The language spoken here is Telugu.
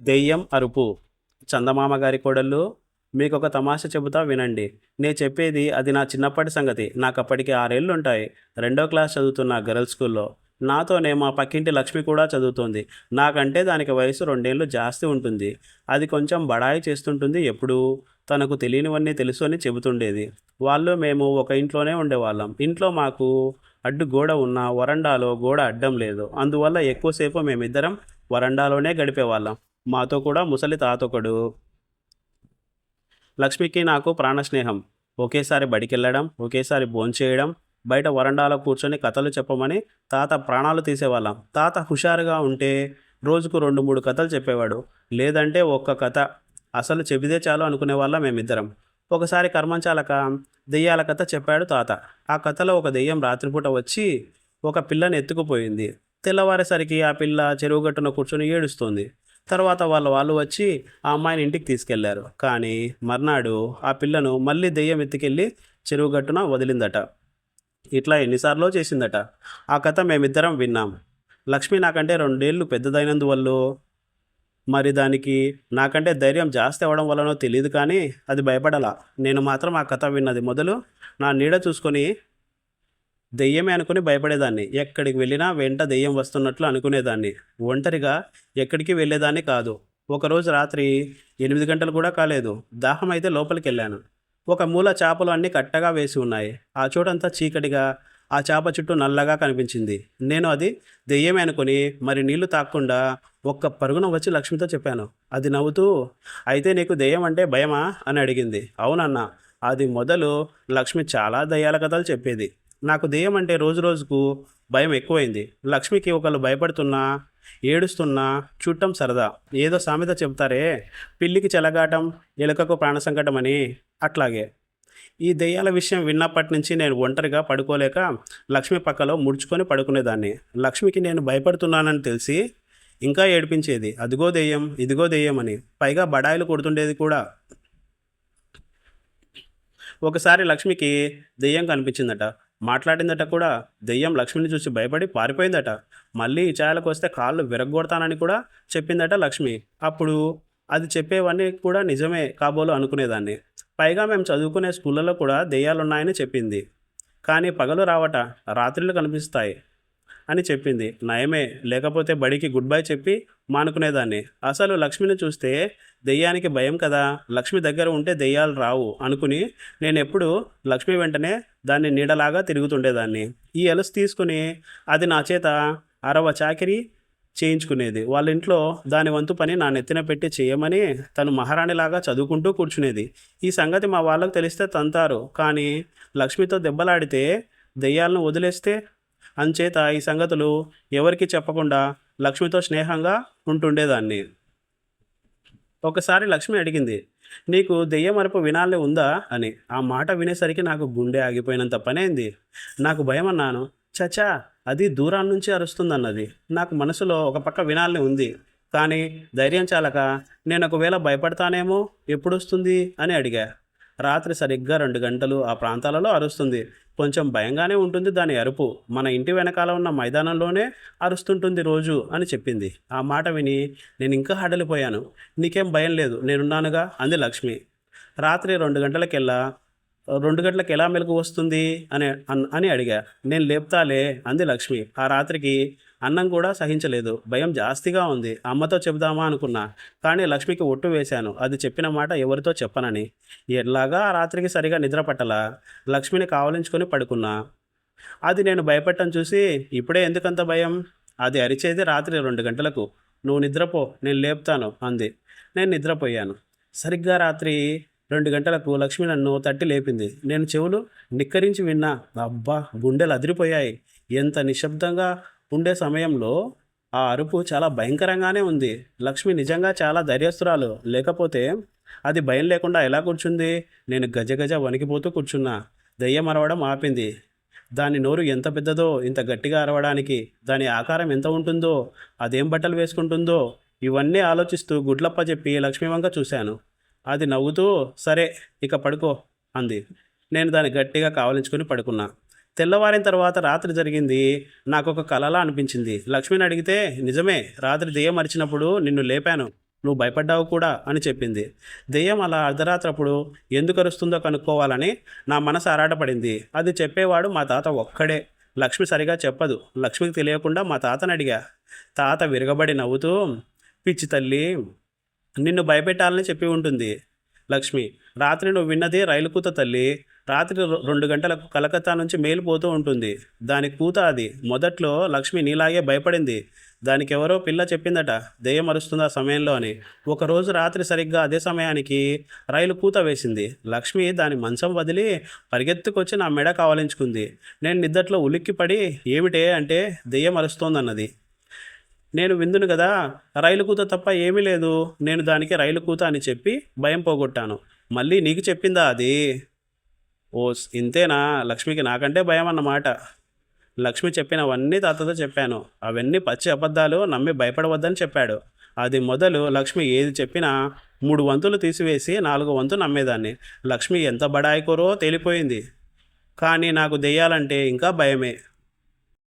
దెయ్యం అరుపు. చందమామ గారి కోడళ్ళు. మీకొక తమాషా చెబుతా వినండి. చెప్పేది అది నా చిన్నప్పటి సంగతి. నాకప్పటికి 6 ఏళ్లుంటాయి. రెండో క్లాస్ చదువుతున్నా గర్ల్స్ స్కూల్లో. నాతోనే మా పక్కింటి లక్ష్మి కూడా చదువుతోంది. నాకంటే దానికి వయసు 2 ఏళ్ళు జాస్తి ఉంటుంది. అది కొంచెం బడాయి చేస్తుంటుంది ఎప్పుడూ. తనకు తెలియనివన్నీ తెలుసు అని చెబుతుండేది. వాళ్ళు మేము ఒక ఇంట్లోనే ఉండేవాళ్ళం. ఇంట్లో మాకు అడ్డు గోడ ఉన్న వరండాలో గోడ అడ్డం లేదు. అందువల్ల ఎక్కువసేపు మేమిద్దరం వరండాలోనే గడిపేవాళ్ళం. మాతో కూడా ముసలి తాతొకడు. లక్ష్మికి నాకు ప్రాణస్నేహం. ఒకేసారి బడికెళ్ళడం, ఒకేసారి భోంచేయడం, బయట వరండాలో కూర్చొని కథలు చెప్పమని తాత ప్రాణాలు తీసేవాళ్ళం. తాత హుషారుగా ఉంటే రోజుకు 2-3 కథలు చెప్పేవాడు. లేదంటే ఒక్క కథ. అసలు చెబితే చాలు అనుకునేవాళ్ళం మేమిద్దరం. ఒకసారి కర్మంచాలక దెయ్యాల కథ చెప్పాడు తాత. ఆ కథలో ఒక దెయ్యం రాత్రిపూట వచ్చి ఒక పిల్లని ఎత్తుకుపోయింది. తెల్లవారేసరికి ఆ పిల్ల చెరువు గట్టున కూర్చొని ఏడుస్తోంది. తర్వాత వాళ్ళు వచ్చి ఆ అమ్మాయిని ఇంటికి తీసుకెళ్లారు. కానీ మర్నాడు ఆ పిల్లను మళ్ళీ దెయ్యం ఎత్తుకెళ్ళి చెరువు గట్టున వదిలిందట. ఇట్లా ఎన్నిసార్లో చేసిందట. ఆ కథ మేమిద్దరం విన్నాం. లక్ష్మి నాకంటే 2 ఏళ్ళు పెద్దదైనందువల్లో, మరి దానికి నాకంటే ధైర్యం జాస్తి అవ్వడం వల్లనో తెలియదు, కానీ అది భయపడలా. నేను మాత్రం ఆ కథ విన్నది మొదలు నా నీడ చూసుకొని దెయ్యమే అనుకుని భయపడేదాన్ని. ఎక్కడికి వెళ్ళినా వెంట దెయ్యం వస్తున్నట్లు అనుకునేదాన్ని. ఒంటరిగా ఎక్కడికి వెళ్ళేదాన్ని కాదు. ఒకరోజు రాత్రి 8 గంటలు కూడా కాలేదు. దాహం అయితే లోపలికి వెళ్ళాను. ఒక మూల చేపలు అన్నీ కట్టగా వేసి ఉన్నాయి. ఆ చోటంతా చీకటిగా, ఆ చేప చుట్టూ నల్లగా కనిపించింది. నేను అది దెయ్యమే అనుకుని మరి నీళ్లు తాక్కుండా ఒక్క పరుగున వచ్చి లక్ష్మితో చెప్పాను. అది నవ్వుతూ, అయితే నీకు దెయ్యం అంటే భయమా అని అడిగింది. అవునన్నా. అది మొదలు లక్ష్మి చాలా దయ్యాల కథలు చెప్పేది. నాకు దెయ్యం అంటే రోజు రోజుకు భయం ఎక్కువైంది. లక్ష్మికి ఒకళ్ళు భయపడుతున్నా, ఏడుస్తున్నా చూడటం సరదా. ఏదో సామెత చెప్తారే, పిల్లికి చెలగాటం, ఎలుకకు ప్రాణ సంకటం అని. అట్లాగే ఈ దెయ్యాల విషయం విన్నప్పటి నుంచి నేను ఒంటరిగా పడుకోలేక లక్ష్మి పక్కలో ముడుచుకొని పడుకునేదాన్ని. లక్ష్మికి నేను భయపడుతున్నానని తెలిసి ఇంకా ఏడిపించేది. అదిగో దెయ్యం, ఇదిగో దెయ్యం అని. పైగా బడాయిలు కొడుతుండేది కూడా. ఒకసారి లక్ష్మికి దెయ్యం కనిపించిందట. మాట్లాడిందట కూడా. దెయ్యం లక్ష్మిని చూసి భయపడి పారిపోయిందట. మళ్ళీ ఈ ఛాయలకు వస్తే కాళ్ళు విరగ్గొడతానని కూడా చెప్పిందట లక్ష్మి. అప్పుడు అది చెప్పేవన్నీ కూడా నిజమే కాబోలు అనుకునేదాన్ని. పైగా మేము చదువుకునే స్కూళ్ళలో కూడా దెయ్యాలున్నాయని చెప్పింది. కానీ పగలు రావట, రాత్రిళ్ళు కనిపిస్తాయి అని చెప్పింది. నయమే, లేకపోతే బడికి గుడ్ బై చెప్పి మానుకునేదాన్ని. అసలు లక్ష్మిని చూస్తే దెయ్యానికి భయం కదా, లక్ష్మి దగ్గర ఉంటే దెయ్యాలు రావు అనుకుని నేను ఎప్పుడు లక్ష్మి వెంటనే దాన్ని నీడలాగా తిరుగుతుండేదాన్ని. ఈ ఎలసు తీసుకుని అది నా చేత అరవ చాకిరీ చేయించుకునేది. వాళ్ళ ఇంట్లో దాని వంతు పని నా నెత్తిన పెట్టి చేయమని తను మహారాణిలాగా చదువుకుంటూ కూర్చునేది. ఈ సంగతి మా వాళ్ళకు తెలిస్తే తంతారు, కానీ లక్ష్మితో దెబ్బలాడితే దెయ్యాలను వదిలేస్తే. అంచేత ఈ సంగతులు ఎవరికి చెప్పకుండా లక్ష్మితో స్నేహంగా ఉంటుండేదాన్ని. ఒకసారి లక్ష్మి అడిగింది, నీకు దెయ్యం అరుపు వినాలని ఉందా అని. ఆ మాట వినేసరికి నాకు గుండె ఆగిపోయినంత పనైంది. నాకు భయం అన్నాను. చచా, అది దూరం నుంచి అరుస్తుందన్నది. నాకు మనసులో ఒక పక్క వినాలని ఉంది, కానీ ధైర్యం చాలక నేను ఒకవేళ భయపడతానేమో, ఎప్పుడొస్తుంది అని అడిగా. రాత్రి సరిగ్గా 2 గంటలు ఆ ప్రాంతాలలో అరుస్తుంది. కొంచెం భయంగానే ఉంటుంది దాని అరుపు. మన ఇంటి వెనకాల ఉన్న మైదానంలోనే అరుస్తుంటుంది రోజు అని చెప్పింది. ఆ మాట విని నేను ఇంకా హడలిపోయాను. నీకేం భయం లేదు, నేనున్నానుగా అంది లక్ష్మి. రాత్రి 2 గంటలకు ఎలా మెలకు వస్తుంది అని అడిగా. నేను లేపుతాలే అంది లక్ష్మి. ఆ రాత్రికి అన్నం కూడా సహించలేదు. భయం జాస్తిగా ఉంది. అమ్మతో చెబుదామా అనుకున్నా, కానీ లక్ష్మికి ఒట్టు వేశాను, అది చెప్పిన మాట ఎవరితో చెప్పనని. ఎలాగా ఆ రాత్రికి సరిగా నిద్ర పట్టలా. లక్ష్మిని కావలించుకొని పడుకున్నా. అది నేను భయపడటం చూసి, ఇప్పుడే ఎందుకంత భయం, అది అరిచేది రాత్రి 2 గంటలకు. నువ్వు నిద్రపో, నేను లేపుతాను అంది. నేను నిద్రపోయాను. సరిగ్గా రాత్రి 2 గంటలకు లక్ష్మి నన్ను తట్టి లేపింది. నేను చెవులు నిక్కరించి విన్నా. అబ్బా, గుండెలు అదిరిపోయాయి. ఎంత నిశ్శబ్దంగా ఉండే సమయంలో ఆ అరుపు చాలా భయంకరంగానే ఉంది. లక్ష్మి నిజంగా చాలా ధైర్యస్తురాలు, లేకపోతే అది భయం లేకుండా ఎలా కూర్చుంది. నేను గజగజ వణికిపోతూ కూర్చున్నా. దెయ్యం అరవడం ఆపింది. దాని నోరు ఎంత పెద్దదో ఇంత గట్టిగా అరవడానికి, దాని ఆకారం ఎంత ఉంటుందో, అదేం బట్టలు వేసుకుంటుందో, ఇవన్నీ ఆలోచిస్తూ గుడ్లప్ప చెప్పి లక్ష్మి వంక చూశాను. అది నవ్వుతూ, సరే ఇక పడుకో అంది. నేను దాన్ని గట్టిగా కావలించుకొని పడుకున్నా. తెల్లవారిన తర్వాత రాత్రి జరిగింది నాకు ఒక కలలా అనిపించింది. లక్ష్మిని అడిగితే, నిజమే, రాత్రి దెయ్యం మరిచినప్పుడు నిన్ను లేపాను, నువ్వు భయపడ్డావు కూడా అని చెప్పింది. దెయ్యం అలా అర్ధరాత్రప్పుడు ఎందుకు అరుస్తుందో కనుక్కోవాలని నా మనసు ఆరాటపడింది. అది చెప్పేవాడు మా తాత ఒక్కడే. లక్ష్మి సరిగా చెప్పదు. లక్ష్మికి తెలియకుండా మా తాతని అడిగా. తాత విరగబడి నవ్వుతూ, పిచ్చి తల్లి, నిన్ను భయపెట్టాలని చెప్పి ఉంటుంది. లక్ష్మి: రాత్రి నువ్వు విన్నది రైలు కూత తల్లి. రాత్రి 2 గంటలకు కలకత్తా నుంచి మెయిల్ పోతూ ఉంటుంది. దాని కూత అది. మొదట్లో లక్ష్మి నీలాగే భయపడింది. దానికి ఎవరో పిల్ల చెప్పిందట దెయ్యం అరుస్తుంది ఆ సమయంలో అని. ఒకరోజు రాత్రి సరిగ్గా అదే సమయానికి రైలు కూత వేసింది. లక్ష్మి దాని మంచం వదిలి పరిగెత్తుకొచ్చి నా మెడ కావలించుకుంది. నేను నిద్దట్లో ఉలిక్కిపడి ఏమిటే అంటే దెయ్యం అరుస్తోందన్నది. నేను విందును కదా, రైలు కూత తప్ప ఏమీ లేదు. నేను దానికి రైలు కూత అని చెప్పి భయం పోగొట్టాను. మళ్ళీ నీకు చెప్పిందా అది? ఓస్ ఇంతేనా? లక్ష్మికి నాకంటే భయం అన్నమాట. లక్ష్మి చెప్పినవన్నీ తాతతో చెప్పాను. అవన్నీ పచ్చి అబద్ధాలు, నమ్మి భయపడవద్దని చెప్పాడు. అది మొదలు లక్ష్మి ఏది చెప్పినా 3 వంతులు తీసివేసి 4వ వంతు నమ్మేదాన్ని. లక్ష్మి ఎంత బడాయికోరో తేలిపోయింది. కానీ నాకు దెయ్యాలంటే ఇంకా భయమే.